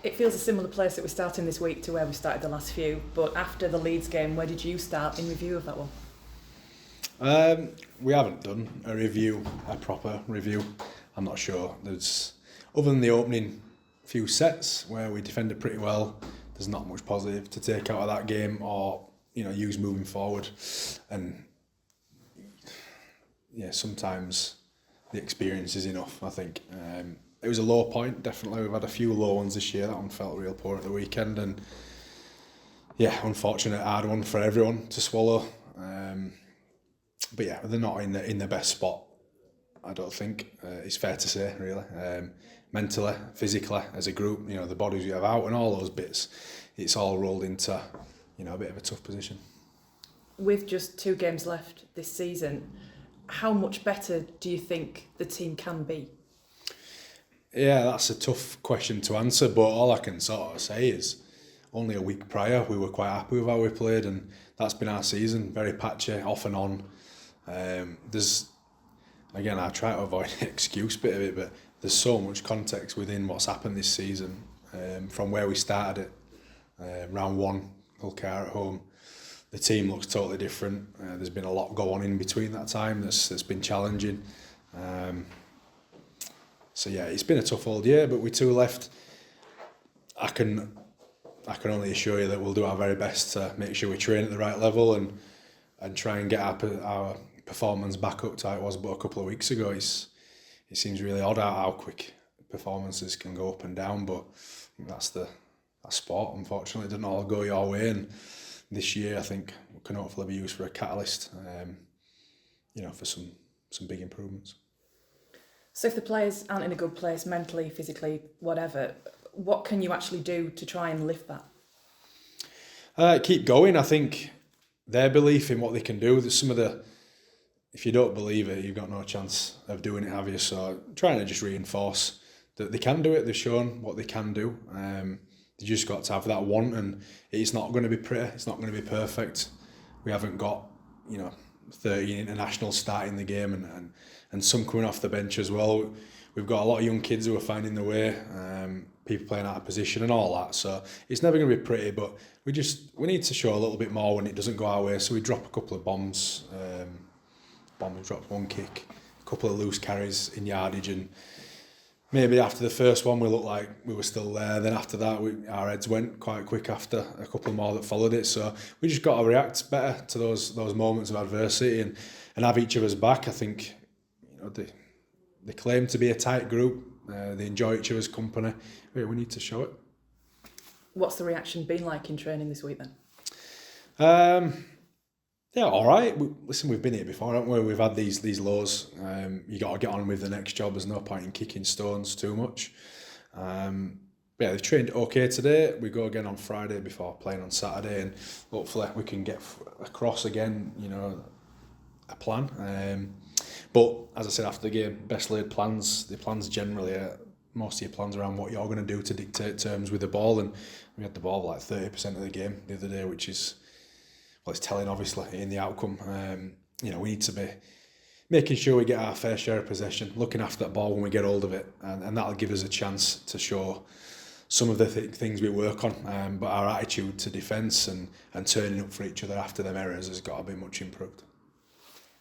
It feels a similar place that we're starting this week to where we started the last few, but after the Leeds game, where did you start in review of that one? We haven't done a proper review. I'm not sure. Other than the opening few sets where we defended pretty well, there's not much positive to take out of that game or use moving forward. And yeah, sometimes the experience is enough, I think. It was a low point, definitely. We've had a few low ones this year. That one felt real poor at the weekend, and yeah, unfortunate hard one for everyone to swallow. But yeah, they're not in the best spot, I don't think. It's fair to say, really. Mentally, physically, as a group, the bodies we have out and all those bits, it's all rolled into, a bit of a tough position. With just 2 games left this season, how much better do you think the team can be? Yeah, that's a tough question to answer, but all I can sort of say is only a week prior we were quite happy with how we played, and that's been our season, very patchy, off and on. Again, I try to avoid the excuse bit of it, but there's so much context within what's happened this season, from where we started it, round 1, Hull KR at home. The team looks totally different. There's been a lot go on in between that time that's been challenging. So yeah, it's been a tough old year, but with 2 left, I can only assure you that we'll do our very best to make sure we train at the right level and try and get our performance back up to how it was but a couple of weeks ago. It seems really odd how quick performances can go up and down, but that's sport. Unfortunately, it doesn't all go your way, and this year I think can hopefully be used for a catalyst, for some big improvements. So if the players aren't in a good place mentally, physically, whatever, what can you actually do to try and lift that? Keep going. I think their belief in what they can do. There's if you don't believe it, you've got no chance of doing it, have you? So trying to just reinforce that they can do it. They've shown what they can do. They just got to have that want, and it's not going to be pretty. It's not going to be perfect. We haven't got 30 internationals starting the game and some coming off the bench as well. We've got a lot of young kids who are finding their way, people playing out of position and all that. So it's never going to be pretty, but we need to show a little bit more when it doesn't go our way. So we drop a couple of bombs. We dropped 1 kick, a couple of loose carries in yardage, and maybe after the first one we looked like we were still there. Then after that our heads went quite quick after a couple more that followed it. So we just got to react better to those moments of adversity and have each of us back. I think they claim to be a tight group. They enjoy each other's company. We need to show it. What's the reaction been like in training this week then? Yeah, all right. Listen, we've been here before, haven't we? We've had these lows. You got to get on with the next job. There's no point in kicking stones too much. Yeah, they've trained okay today. We go again on Friday before playing on Saturday, and hopefully we can get across again, a plan. But as I said after the game, best laid plans. The plans generally are, most of your plans around what you're going to do to dictate terms with the ball, and we had the ball like 30% of the game the other day, which is, well, it's telling obviously in the outcome. We need to be making sure we get our fair share of possession, looking after that ball when we get hold of it, and that'll give us a chance to show some of the things we work on. But our attitude to defence and turning up for each other after them errors has got to be much improved.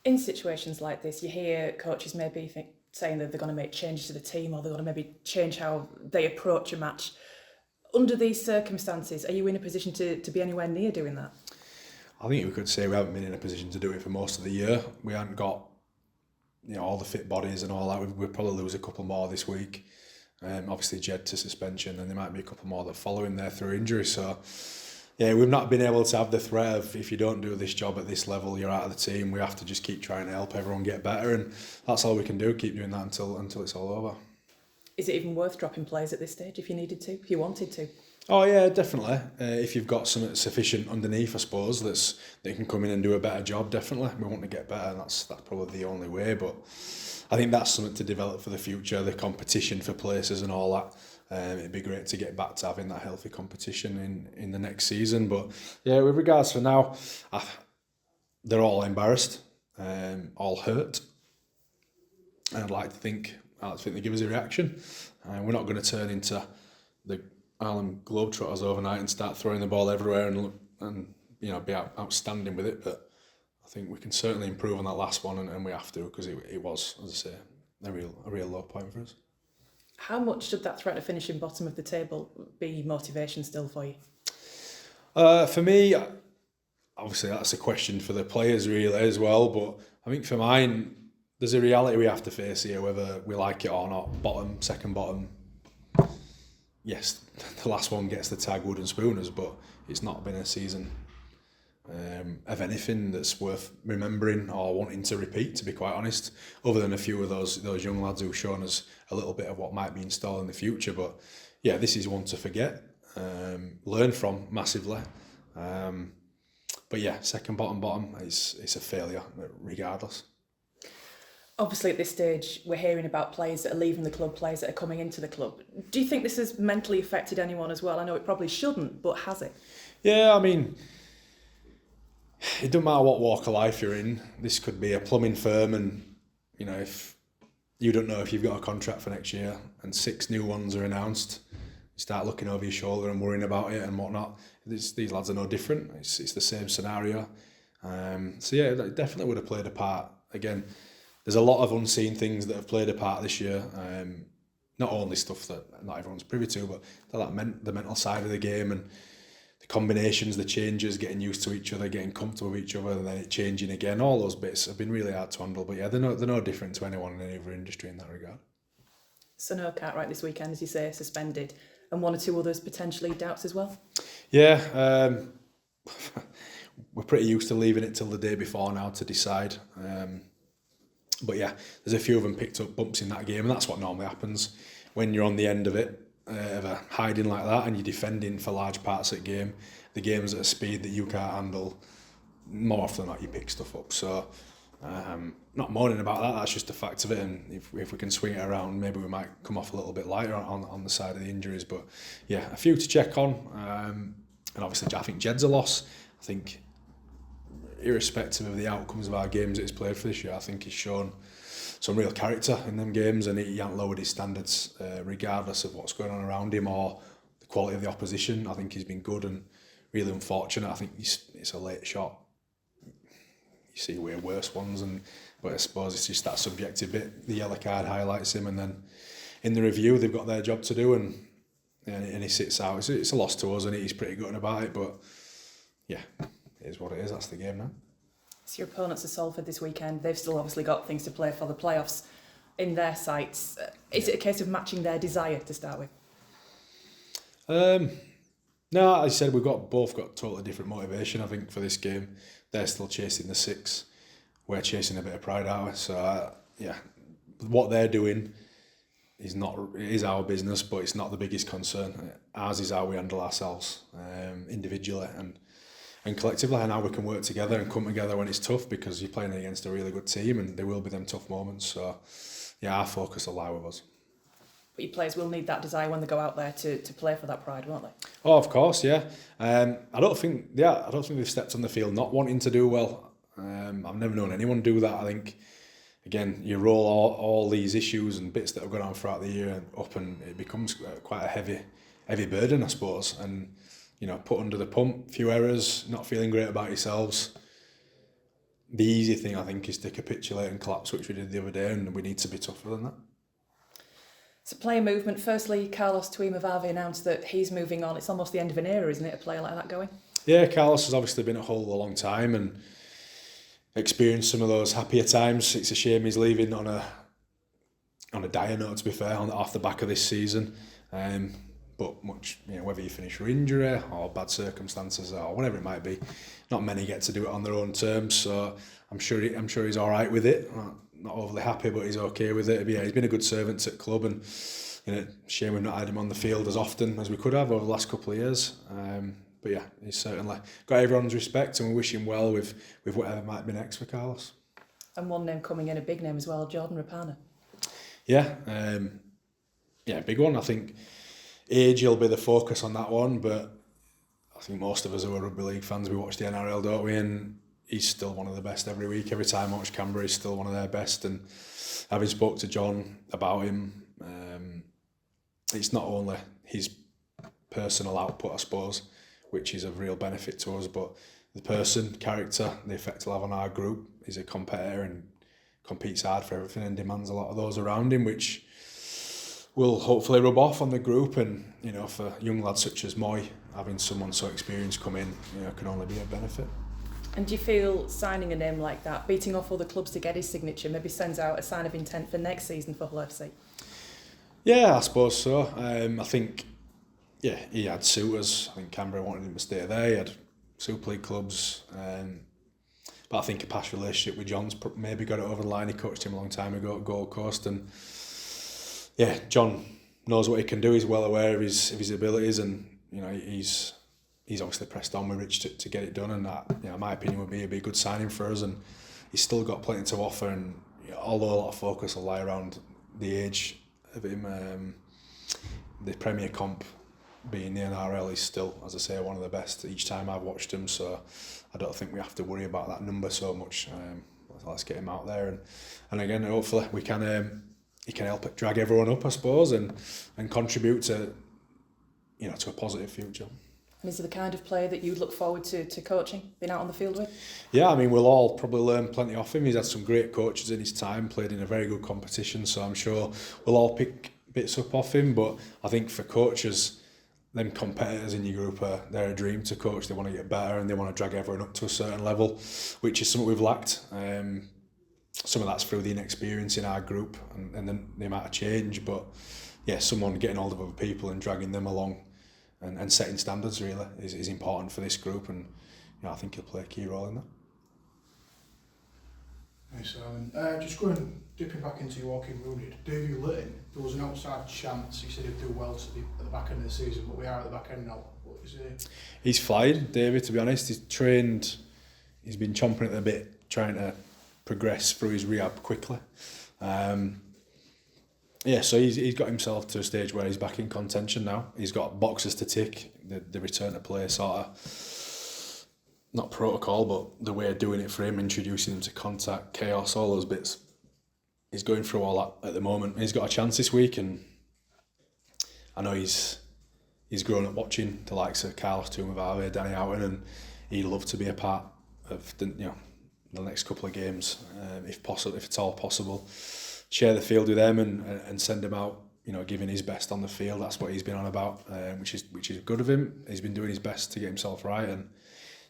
In situations like this, you hear coaches maybe saying that they're going to make changes to the team, or they're going to maybe change how they approach a match. Under these circumstances, are you in a position to be anywhere near doing that? I think we could say we haven't been in a position to do it for most of the year. We haven't got all the fit bodies and all that. We'll probably lose a couple more this week. Obviously Jed to suspension, and there might be a couple more that follow him there through injury. So yeah, we've not been able to have the threat of, if you don't do this job at this level, you're out of the team. We have to just keep trying to help everyone get better, and that's all we can do. Keep doing that until it's all over. Is it even worth dropping players at this stage if you needed to, if you wanted to? Oh yeah, definitely. If you've got something sufficient underneath, I suppose, that can come in and do a better job, definitely. We want to get better, and that's probably the only way. But I think that's something to develop for the future, the competition for places and all that. It'd be great to get back to having that healthy competition in the next season. But yeah, with regards for now, they're all embarrassed, all hurt. And I'd like to think they give us a reaction. We're not going to turn into the Harlem Globetrotters overnight and start throwing the ball everywhere and be outstanding with it. But I think we can certainly improve on that last one, and we have to, because it was, as I say, a real low point for us. How much should that threat of finishing bottom of the table be motivation still for you? For me, obviously that's a question for the players really as well, but I think for mine, there's a reality we have to face here, whether we like it or not. Second bottom, yes, the last one gets the tag wooden spooners, but it's not been a season of anything that's worth remembering or wanting to repeat, to be quite honest, other than a few of those young lads who've shown us a little bit of what might be installed in the future. But yeah, this is one to forget, learn from massively. But yeah, second bottom it's a failure regardless. Obviously at this stage we're hearing about players that are leaving the club, players that are coming into the club. Do you think this has mentally affected anyone as well? I know it probably shouldn't, but has it? Yeah, I mean, it doesn't matter what walk of life you're in. This could be a plumbing firm, and if you don't know if you've got a contract for next year and 6 new ones are announced, you start looking over your shoulder and worrying about it and whatnot. These lads are no different. It's the same scenario. So yeah, that definitely would have played a part. Again, there's a lot of unseen things that have played a part this year. Not only stuff that not everyone's privy to, but the mental side of the game and the combinations, the changes, getting used to each other, getting comfortable with each other, and then it changing again. All those bits have been really hard to handle. But yeah, they're no different to anyone in any other industry in that regard. So no Cartwright this weekend, as you say, suspended, and 1 or 2 others potentially doubts as well? Yeah, we're pretty used to leaving it till the day before now to decide. But yeah, there's a few of them picked up bumps in that game, and that's what normally happens when you're on the end of it, of a hiding like that, and you're defending for large parts of the game's at a speed that you can't handle. More often than not, you pick stuff up. So, not moaning about that. That's just a fact of it. And if we can swing it around, maybe we might come off a little bit lighter on the side of the injuries. But yeah, a few to check on. And obviously, I think Jed's a loss. I think, irrespective of the outcomes of our games that he's played for this year, I think he's shown some real character in them games, and he hasn't lowered his standards regardless of what's going on around him or the quality of the opposition. I think he's been good and really unfortunate. I think it's a late shot. You see way worse ones, but I suppose it's just that subjective bit. The yellow card highlights him, and then in the review they've got their job to do, and he sits out. It's a loss to us, and he's pretty gutted about it, but yeah, it is what it is. That's the game now. So your opponents are Salford this weekend. They've still obviously got things to play for the playoffs in their sights. Is it a case of matching their desire to start with? No, as I said, we've both got totally different motivation, I think, for this game. They're still chasing the 6. We're chasing a bit of pride out. So yeah, what they're doing it is our business, but it's not the biggest concern. Ours is how we handle ourselves individually and collectively, and how we can work together and come together when it's tough, because you're playing against a really good team and there will be them tough moments. So yeah, our focus will lie with us. But your players will need that desire when they go out there to play for that pride, won't they? Oh, of course, yeah. I don't think they've stepped on the field not wanting to do well. I've never known anyone do that. I think, again, you roll all these issues and bits that have gone on throughout the year up, and it becomes quite a heavy burden, I suppose. And put under the pump, few errors, not feeling great about yourselves. The easy thing, I think, is to capitulate and collapse, which we did the other day, and we need to be tougher than that. So player movement. Firstly, Carlos Tuimavave announced that he's moving on. It's almost the end of an era, isn't it, a player like that going? Yeah, Carlos has obviously been at Hull a long time and experienced some of those happier times. It's a shame he's leaving on a dire note, to be fair, off the back of this season. But whether you finish for injury or bad circumstances or whatever it might be, not many get to do it on their own terms. So I'm sure he's all right with it. Not overly happy, but he's okay with it. But yeah, he's been a good servant at club, and shame we've not had him on the field as often as we could have over the last couple of years. But yeah, he's certainly got everyone's respect, and we wish him well with whatever might be next for Carlos. And one name coming in, a big name as well, Jordan Rapana. Yeah, big one. I think age will be the focus on that one, but I think most of us who are rugby league fans, we watch the NRL, don't we? And he's still one of the best every week. Every time I watch Canberra, he's still one of their best. And having spoke to John about him, it's not only his personal output, I suppose, which is of real benefit to us. But the person, character, the effect he'll have on our group, is a competitor and competes hard for everything and demands a lot of those around him, which will hopefully rub off on the group. And, you know, for young lads such as Moy, having someone so experienced come in, you know, can only be a benefit. And do you feel signing a name like that, beating off all the clubs to get his signature, maybe sends out a sign of intent for next season for Hull FC? Yeah, I suppose so. I think, yeah, he had suitors. I think Canberra wanted him to stay there. He had Super League clubs. But I think a past relationship with John's maybe got it over the line. He coached him a long time ago at Gold Coast. And yeah, John knows what he can do. He's well aware of his abilities, and you know he's obviously pressed on with Rich to get it done. And that, you know, in my opinion, would be a good signing for us. And he's still got plenty to offer. And you know, although a lot of focus will lie around the age of him, the Premier Comp being the NRL, he's still, as I say, one of the best each time I've watched him. So I don't think we have to worry about that number so much. Let's get him out there, and again, hopefully we can. He can help drag everyone up, I suppose, and contribute to, you know, to a positive future. And is he the kind of player that you'd look forward to coaching, being out on the field with? Yeah, I mean, we'll all probably learn plenty off him. He's had some great coaches in his time, played in a very good competition, so I'm sure we'll all pick bits up off him. But I think for coaches, them competitors in your group, they're a dream to coach. They want to get better and they want to drag everyone up to a certain level, which is something we've lacked. Some of that's through the inexperience in our group and then the amount of change. But yeah, someone getting hold of other people and dragging them along and setting standards really is important for this group, and you know, I think he'll play a key role in that. Thanks, Simon. Just dipping back into your walking wounded, Davey Litton, there was an outside chance he said he'd do well at the back end of the season, but we are at the back end now. What is it? He's flying, David, to be honest. He's trained, he's been chomping at the bit, trying to progress through his rehab quickly. Yeah, so he's got himself to a stage where he's back in contention now. He's got boxes to tick, the return to play sort of, not protocol, but the way of doing it for him, introducing him to contact, chaos, all those bits. He's going through all that at the moment. He's got a chance this week, and I know he's grown up watching the likes of Carlos Tumavave, Danny Houghton, and he'd love to be a part of the next couple of games, if possible, if it's all possible. Share the field with them and send him out, you know, giving his best on the field. That's what he's been on about, which is good of him. He's been doing his best to get himself right, and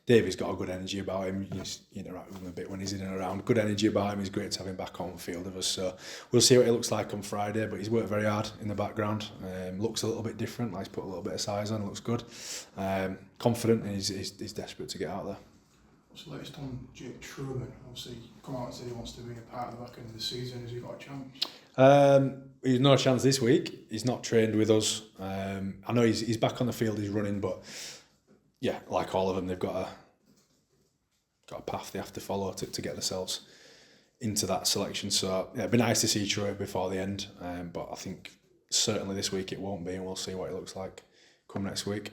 Davey's got a good energy about him. You interact with him a bit when he's in and around. Good energy about him. He's great to have him back on the field with us. So we'll see what he looks like on Friday. But he's worked very hard in the background. Looks a little bit different. Like he's put a little bit of size on. Looks good. Confident, and he's desperate to get out there. What's the latest on Jake Truman? Obviously, come out and said he wants to be a part of the back end of the season. Has he got a chance? He's no chance this week. He's not trained with us. I know he's back on the field. He's running, but yeah, like all of them, they've got a path they have to follow to get themselves into that selection. So yeah, it'd be nice to see Troy before the end. But I think certainly this week it won't be, and we'll see what it looks like come next week.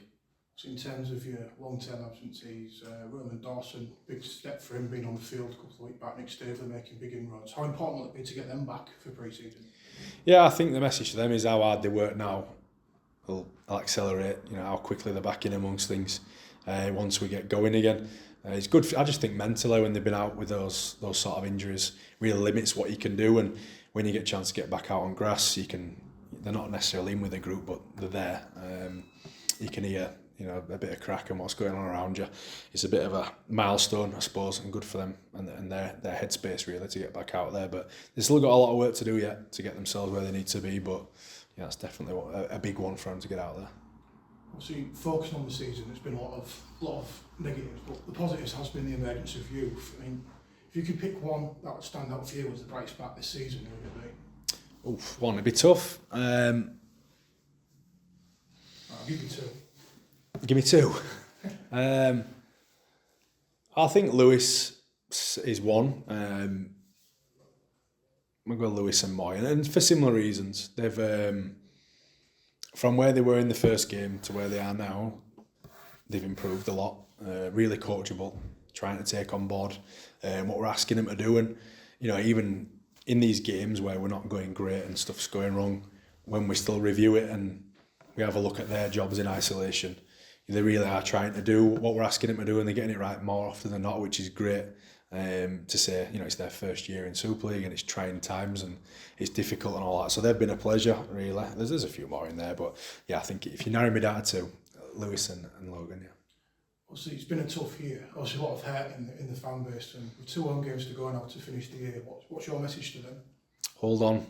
So in terms of your long-term absentees, Roman Dawson, big step for him being on the field a couple of weeks back, Nick Stavely making big inroads. How important will it be to get them back for pre-season? Yeah, I think the message to them is how hard they work now will accelerate, you know, how quickly they're back in amongst things once we get going again. It's good. I just think mentally when they've been out with those sort of injuries, really limits what you can do. And when you get a chance to get back out on grass, they're not necessarily in with the group, but they're there. You can hear, you know, a bit of crack and what's going on around you. It's a bit of a milestone, I suppose, and good for them and their headspace really to get back out there. But they've still got a lot of work to do yet to get themselves where they need to be. But yeah, that's definitely a big one for them to get out there. Obviously, focusing on the season, there's been a lot of negatives, but the positives has been the emergence of youth. I mean, if you could pick one that would stand out for you as the bright spot this season, who would it be? Oof, one would be tough. I'll give you two. Give me two. I think Lewis is one. I'm going to go Lewis and Moy, and for similar reasons. They've from where they were in the first game to where they are now, they've improved a lot. Really coachable, trying to take on board what we're asking them to do, and you know, even in these games where we're not going great and stuff's going wrong, when we still review it and we have a look at their jobs in isolation. They really are trying to do what we're asking them to do, and they're getting it right more often than not, which is great. To say, it's their first year in Super League and it's trying times and it's difficult and all that. So they've been a pleasure, really. There's a few more in there, but yeah, I think if you narrow me down to Lewis and Logan, yeah. Obviously, it's been a tough year. Obviously, a lot of hurt in the fan base, and with 2 home games to go now to finish the year, what's your message to them? Hold on.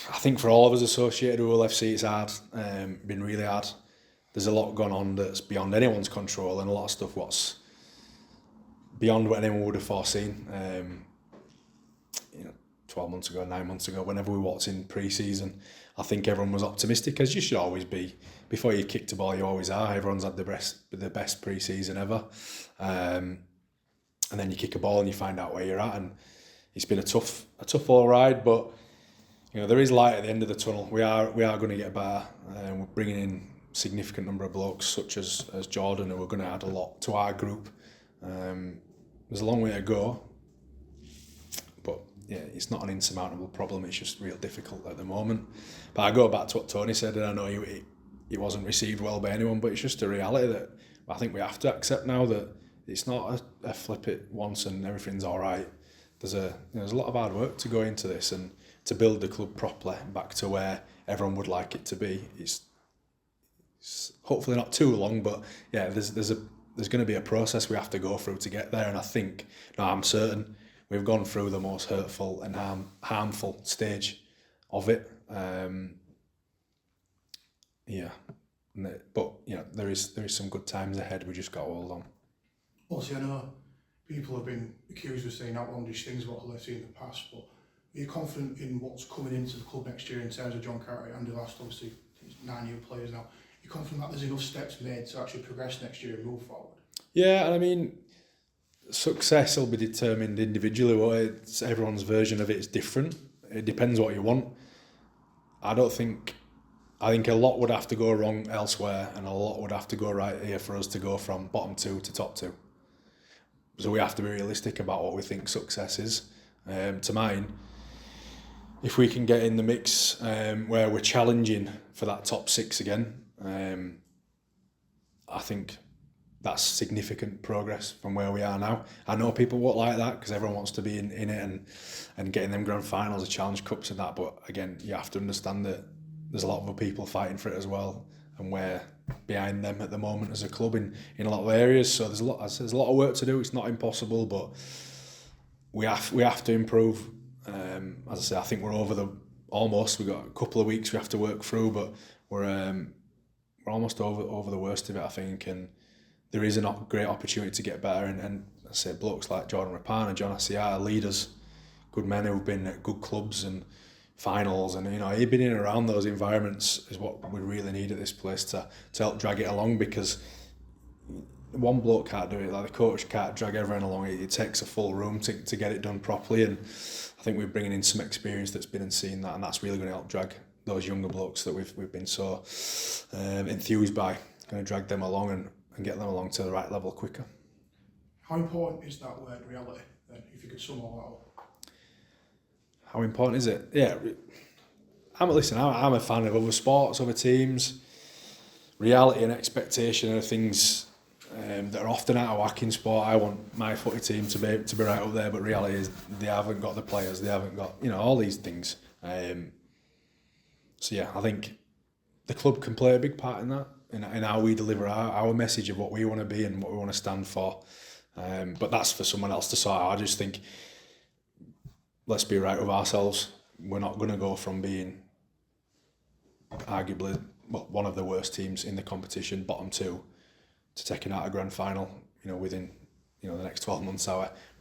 I think for all of us associated with LFC, it's hard. Been really hard. There's a lot going on that's beyond anyone's control, and a lot of stuff what's beyond what anyone would have foreseen. 12 months ago, 9 months ago, whenever we walked in pre-season, I think everyone was optimistic, as you should always be. Before you kick the ball, you always are. Everyone's had the best pre-season ever. And then you kick a ball and you find out where you're at, and it's been a tough all ride, but there is light at the end of the tunnel. We are going to get better. We're bringing in significant number of blokes such as Jordan, who are going to add a lot to our group. There's a long way to go, but yeah, it's not an insurmountable problem. It's just real difficult at the moment. But I go back to what Tony said, and I know it wasn't received well by anyone, but it's just a reality that I think we have to accept now, that it's not a flip it once and everything's all right. There's a lot of hard work to go into this, and to build the club properly back to where everyone would like it to be. It's hopefully not too long, but yeah, there's going to be a process we have to go through to get there, and I think, I'm certain we've gone through the most hurtful and harmful stage of it. But there is some good times ahead. We just got to hold on. Obviously, I know people have been accused of saying outlandish things about LFC in the past, but are you confident in what's coming into the club next year in terms of John Cartwright and the last, obviously, it's 9 new players now? Are you confident that there's enough steps made to actually progress next year and move forward? Yeah, and I mean, success will be determined individually. Everyone's version of it is different. It depends what you want. I think a lot would have to go wrong elsewhere, and a lot would have to go right here for us to go from bottom 2 to top 2. So we have to be realistic about what we think success is. To mine, if we can get in the mix where we're challenging for that top 6 again, I think that's significant progress from where we are now. I know people won't like that because everyone wants to be in it and getting them grand finals, the Challenge Cups and that, but again, you have to understand that there's a lot of other people fighting for it as well, and we're behind them at the moment as a club in a lot of areas. So there's a lot of work to do. It's not impossible, but we have to improve. As I say, I think we're almost. We've got a couple of weeks we have to work through, but we're almost over the worst of it, I think, and there is a great opportunity to get better. And I say blokes like Jordan Rapana, John Asiar, leaders, good men who've been at good clubs and finals, and he'd been in and around those environments is what we really need at this place to help drag it along, because one bloke can't do it, like the coach can't drag everyone along. It takes a full room to get it done properly, and I think we're bringing in some experience that's been and seen that, and that's really going to help drag those younger blokes that we've been so enthused by, going to drag them along and get them along to the right level quicker. How important is that word reality then, if you could sum all that up? How important is it? Yeah, I'm a fan of other sports, other teams. Reality and expectation are things that are often out of whack in sport. I want my footy team to be right up there, but reality is they haven't got the players, they haven't got all these things. So yeah, I think the club can play a big part in that, in how we deliver our message of what we want to be and what we want to stand for. But that's for someone else to sort out. I just think, let's be right with ourselves. We're not going to go from being arguably one of the worst teams in the competition, bottom 2, to taking out a grand final. Within the next 12 months. We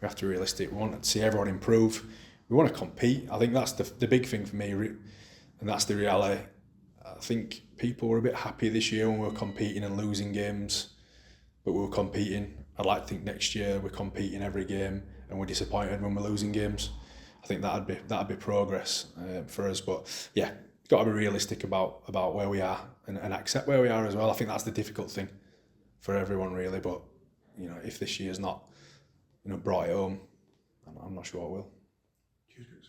have to be realistic. We want to see everyone improve. We want to compete. I think that's the big thing for me, and that's the reality. I think people were a bit happy this year when we were competing and losing games, but we were competing. I'd like to think next year we're competing every game and we're disappointed when we're losing games. I think that'd be progress for us. But yeah, got to be realistic about where we are and accept where we are as well. I think that's the difficult thing for everyone really. But if this year's not brought it home, I'm not sure it will. Cheers, Grix.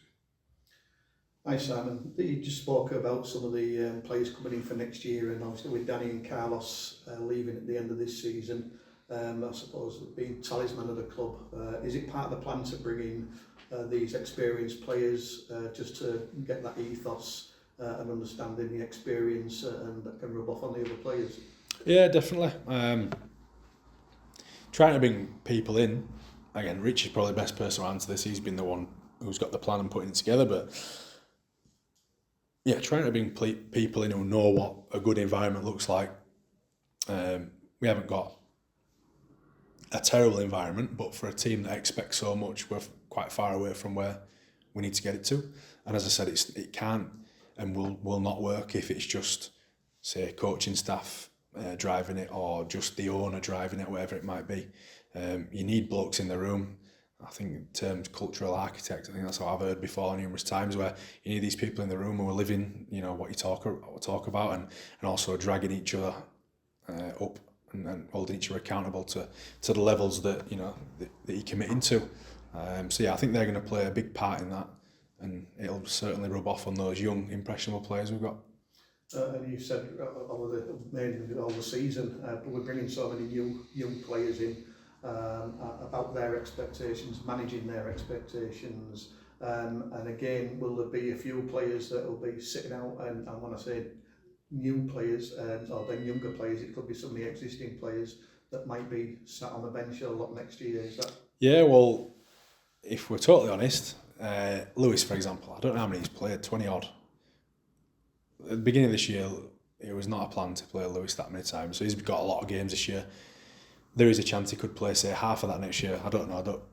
Hi Simon, you just spoke about some of the players coming in for next year, and obviously with Danny and Carlos leaving at the end of this season, I suppose being talisman of the club, is it part of the plan to bring in these experienced players just to get that ethos and understanding the experience and that can rub off on the other players? Yeah, definitely. Trying to bring people in. Again, Rich is probably the best person to answer this. He's been the one who's got the plan and putting it together. But yeah, trying to bring people in who know what a good environment looks like. We haven't got a terrible environment, but for a team that expects so much, we're quite far away from where we need to get it to. And as I said, it can't and will not work if it's just, say, coaching staff driving it, or just the owner driving it, whatever it might be. You need blokes in the room. I think in terms of cultural architect, I think that's what I've heard before numerous times, where you need these people in the room who are living, what you talk about, and also dragging each other up and holding each other accountable to the levels that that you're committing to. So yeah, I think they're going to play a big part in that, and it'll certainly rub off on those young, impressionable players we've got. And you said mainly all the season, but we're bringing so many young players in. About their expectations, managing their expectations, and again, will there be a few players that will be sitting out, and when I say new players, or then younger players, it could be some of the existing players that might be sat on the bench a lot next year, is that? Yeah, well, if we're totally honest, Lewis, for example, I don't know how many he's played, 20 odd. At the beginning of this year, it was not a plan to play Lewis that many times, so he's got a lot of games this year. There is a chance he could play, say, half of that next year. I don't know.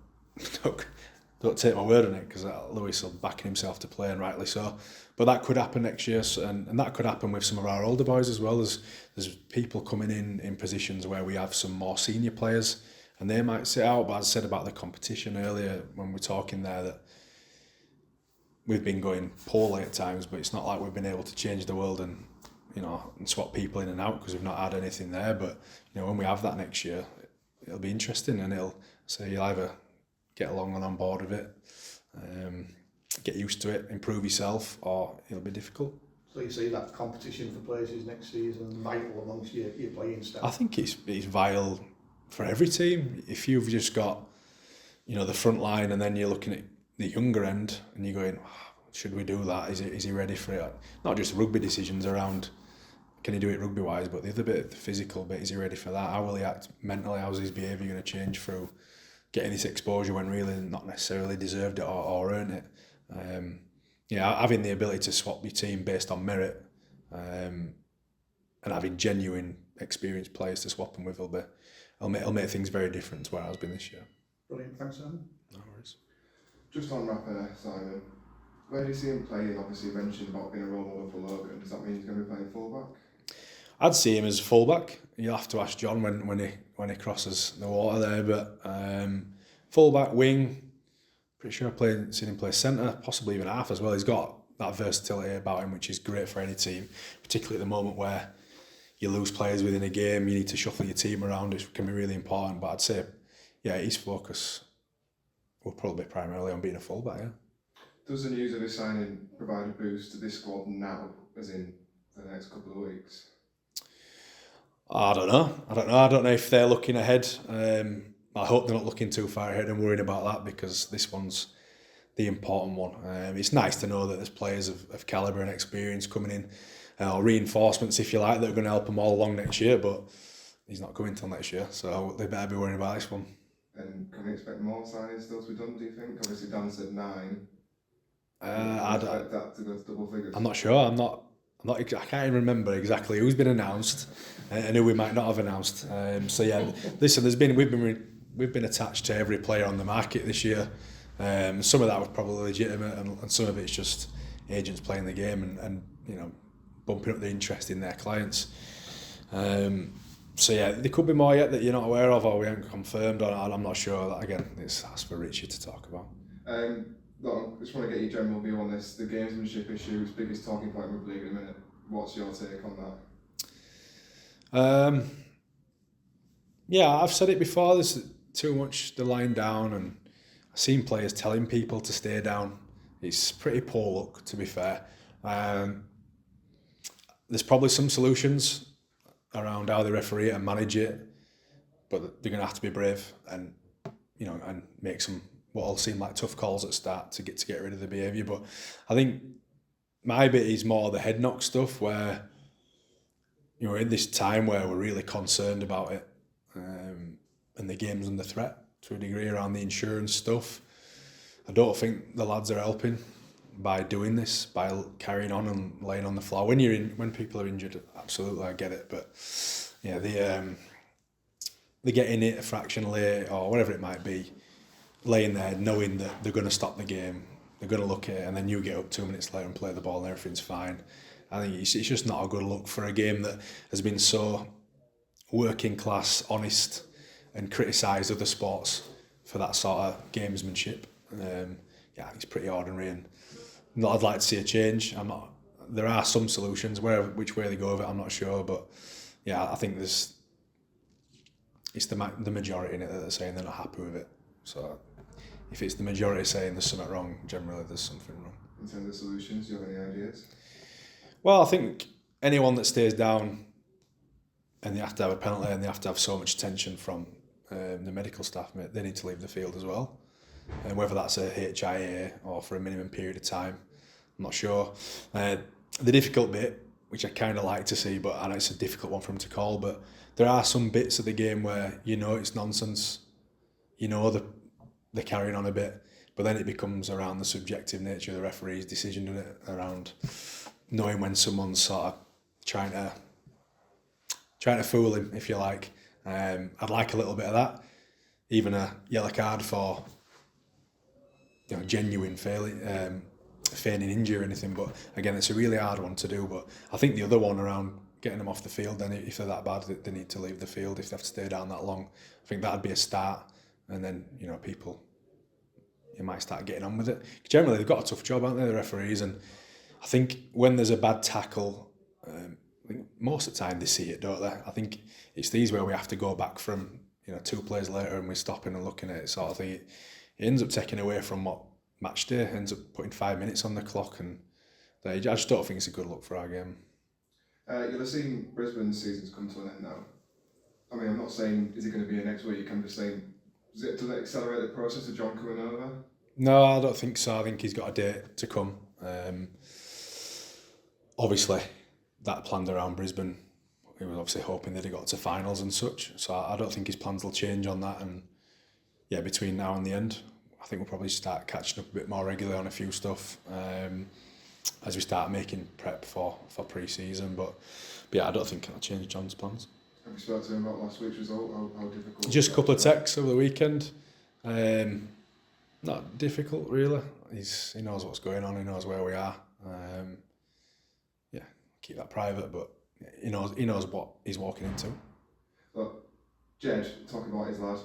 Don't take my word on it, because Lewis will back himself to play, and rightly so. But that could happen next year, and that could happen with some of our older boys as well. There's people coming in positions where we have some more senior players, and they might sit out. But as I said about the competition earlier when we're talking there, that we've been going poorly at times, but it's not like we've been able to change the world and swap people in and out, because we've not had anything there. But when we have that next year, it'll be interesting, and you'll either get along and on board with it, get used to it, improve yourself, or it'll be difficult. So you see that competition for places next season vital amongst your playing staff? I think it's vital for every team. If you've just got the front line, and then you're looking at the younger end and you're going, should we do that? Is he ready for it? Not just rugby decisions around, can he do it rugby wise, but the other bit, the physical bit, is he ready for that? How will he act mentally? How's his behaviour going to change through getting this exposure when really not necessarily deserved it or earned it? Having the ability to swap your team based on merit, and having genuine experienced players to swap them with will make things very different to where I've been this year. Brilliant, thanks Simon. No worries. Just on Rapper, Simon, where do you see him playing? Obviously you mentioned about being a role model for Logan. Does that mean he's going to be playing fullback? I'd see him as fullback. You'll have to ask John when he crosses the water there. But fullback, wing, pretty sure I've seen him play centre, possibly even half as well. He's got that versatility about him, which is great for any team, particularly at the moment where you lose players within a game. You need to shuffle your team around, which can be really important. But I'd say, his focus will probably be primarily on being a fullback. Yeah. Does the news of his signing provide a boost to this squad now, as in for the next couple of weeks? I don't know. I don't know if they're looking ahead. I hope they're not looking too far ahead and worrying about that, because this one's the important one. It's nice to know that there's players of calibre and experience coming in, or reinforcements, if you like, that are going to help them all along next year. But he's not coming till next year, so they better be worrying about this one. And can we expect more signings still to be done, do you think? Obviously Dan said 9. I expect that to go to double figures. I'm not sure. I can't even remember exactly who's been announced and who we might not have announced. Listen, we've been attached to every player on the market this year. Some of that was probably legitimate, and some of it's just agents playing the game and bumping up the interest in their clients. There could be more yet that you're not aware of, or we haven't confirmed, or I'm not sure. That again, that's for Richie to talk about. Look, I just want to get your general view on this. The gamesmanship issue is biggest talking point in rugby league in a minute. What's your take on that? I've said it before. There's too much the line down, and I've seen players telling people to stay down It's pretty poor look, to be fair. There's probably some solutions around how they referee it and manage it, but they're going to have to be brave and and make some what all seem like tough calls at start to get rid of the behaviour. But I think my bit is more the head knock stuff, where we're in this time where we're really concerned about it, and the game's under threat to a degree around the insurance stuff. I don't think the lads are helping by doing this, by carrying on and laying on the floor. When people are injured, absolutely, I get it. But yeah, they get in it a fraction late or whatever it might be, laying there knowing that they're going to stop the game, they're going to look at it, and then you get up 2 minutes later and play the ball and everything's fine. I think it's just not a good look for a game that has been so working class, honest, and criticised other sports for that sort of gamesmanship. I think it's pretty ordinary, and I'd like to see a change. There are some solutions. Which way they go with it, I'm not sure, but yeah, I think it's the majority in it that are saying they're not happy with it. So if it's the majority saying there's something wrong, generally there's something wrong. In terms of solutions, do you have any ideas? Well, I think anyone that stays down and they have to have a penalty and they have to have so much attention from the medical staff, they need to leave the field as well. And whether that's a HIA or for a minimum period of time, I'm not sure. The difficult bit, which I kind of like to see, but I know it's a difficult one for them to call, but there are some bits of the game where it's nonsense, they're carrying on a bit, but then it becomes around the subjective nature of the referee's decision, doesn't it? Around knowing when someone's sort of trying to fool him, if you like. I'd like a little bit of that, even a yellow card for genuine feigning injury or anything. But again, it's a really hard one to do. But I think the other one around getting them off the field, then if they're that bad, they need to leave the field if they have to stay down that long. I think that'd be a start, and then people, you might start getting on with it. Generally, they've got a tough job, haven't they, the referees? And I think when there's a bad tackle, I think most of the time they see it, don't they? I think it's these where we have to go back from 2 plays later and we're stopping and looking at it sort of thing. It ends up taking away from what match day, ends up putting 5 minutes on the clock, and I just don't think it's a good look for our game. You'll have seen Brisbane's season's come to an end now. I mean, I'm not saying is it going to be here next week, I'm just saying, does it accelerate the process of John coming over? No, I don't think so. I think he's got a date to come. Obviously, that planned around Brisbane. He was obviously hoping that he got to finals and such. So I don't think his plans will change on that. And yeah, between now and the end, I think we'll probably start catching up a bit more regularly on a few stuff as we start making prep for pre-season. But yeah, I don't think it'll change John's plans. Have you spoken to him about last week's result? How difficult? Just a couple of texts over the weekend. Not difficult, really. He knows what's going on. He knows where we are. Keep that private, but he knows what he's walking into. Look, Jed, talking about his lad,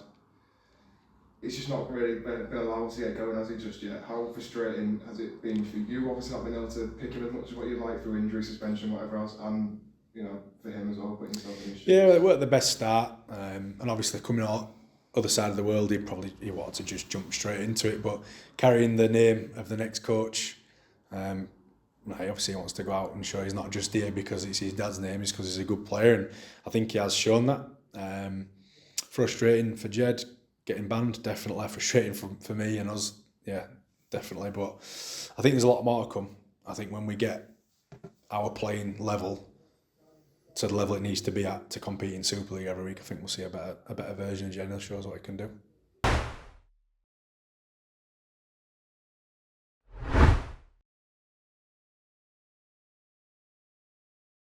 it's just not really been allowed to get going, has he, just yet? How frustrating has it been for you, obviously not being able to pick him as much as what you like through injury, suspension, whatever else, and for him as well, putting himself in his shoes? Yeah, it weren't the best start, and obviously coming out other side of the world, he wanted to just jump straight into it, but carrying the name of the next coach, he obviously wants to go out and show he's not just here because it's his dad's name, it's because he's a good player, and I think he has shown that. Frustrating for Jed, getting banned, definitely. Frustrating for me and us, yeah, definitely. But I think there's a lot more to come. I think when we get our playing level to the level it needs to be at to compete in Super League every week, I think we'll see a better version of Jed, and shows what he can do.